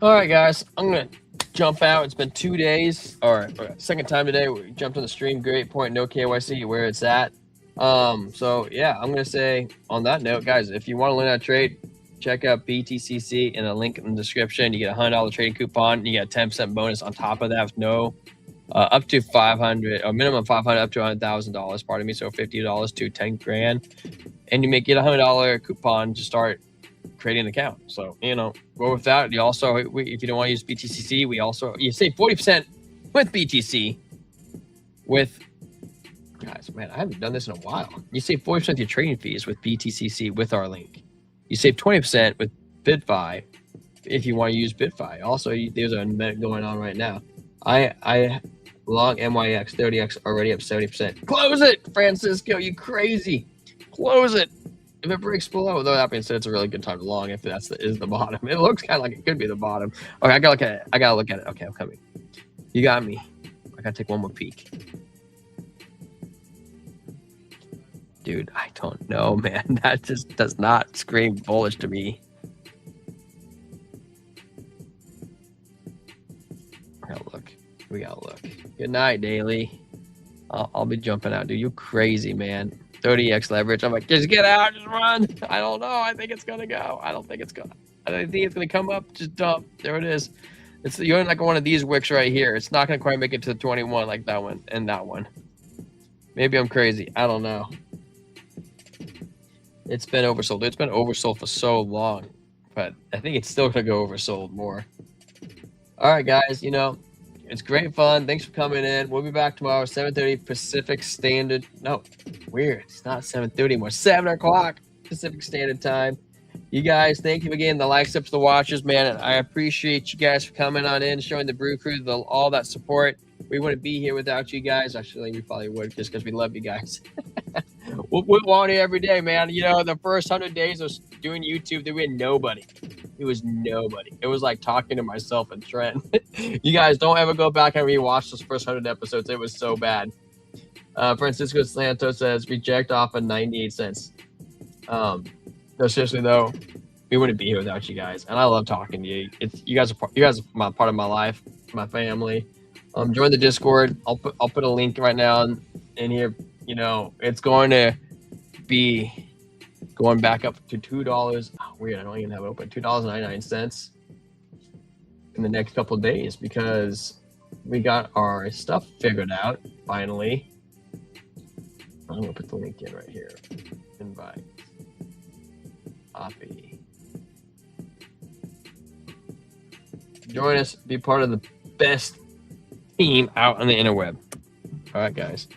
All right, guys. I'm gonna jump out. It's been 2 days, or second time today. We jumped on the stream. Great point. No KYC. Where it's at. So yeah, I'm gonna say on that note, guys, if you want to learn how to trade, check out BTCC in a link in the description. You get a $100 trading coupon. You get a 10% bonus on top of that with no up to 500 or minimum 500 up to $100,000. Pardon me. So $50 to 10 grand, and you get a $100 coupon to start creating an account. So go with that. You also, if you don't want to use BTCC, you save 40% with BTC. With guys, man, I haven't done this in a while. You save 40% of your trading fees with BTCC with our link. You save 20% with BitFi if you want to use BitFi. Also, there's an event going on right now. I long MYX 30x already up 70%. Close it, Francisco. You crazy. Close it. If it breaks below, though, that being said, it's a really good time to long if is the bottom. It looks kind of like it could be the bottom. Okay, I gotta look at it. Okay, I'm coming. You got me. I gotta take one more peek. Dude, I don't know, man. That just does not scream bullish to me. We gotta look. Good night, Daily. I'll be jumping out, dude. You crazy, man. 30x leverage. I'm like, just get out, just run. I don't know. I think it's gonna go. I don't think it's gonna come up. Just dump. There it is. You're in like one of these wicks right here. It's not gonna quite make it to the 21 like that one and that one. Maybe I'm crazy. I don't know. It's been oversold. It's been oversold for so long, but I think it's still gonna go oversold more. All right, guys. It's great fun. Thanks for coming in. We'll be back tomorrow, 7:30 Pacific Standard. No, weird. It's not 7:30 anymore. 7 o'clock Pacific Standard Time. You guys, thank you again. The likes, subs, the watchers, man. I appreciate you guys for coming on in, showing the Brew Crew all that support. We wouldn't be here without you guys. Actually, we probably would just because we love you guys. We'll want it every day, man. You know, the first 100 days of doing YouTube, there was nobody. It was nobody. It was like talking to myself and Trent. You guys don't ever go back and rewatch those first 100 episodes. It was so bad. Francisco Santos says reject off of 98 cents. No, seriously though, we wouldn't be here without you guys, and I love talking to you. You guys are my part of my life, my family. Join the Discord. I'll put a link right now in here. You know, it's going to be going back up to $2. Oh, weird, I don't even have it open. $2.99 in the next couple of days because we got our stuff figured out finally. I'm gonna put the link in right here. Invite. Copy. Join us. Be part of the best team out on the interweb. All right, guys.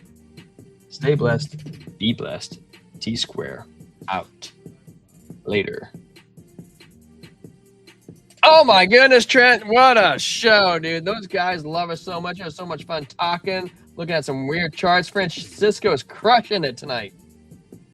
Stay blessed. Be blessed. T-Square out. Later. Oh my goodness, Trent. What a show, dude. Those guys love us so much. It was so much fun talking, looking at some weird charts. Francisco is crushing it tonight.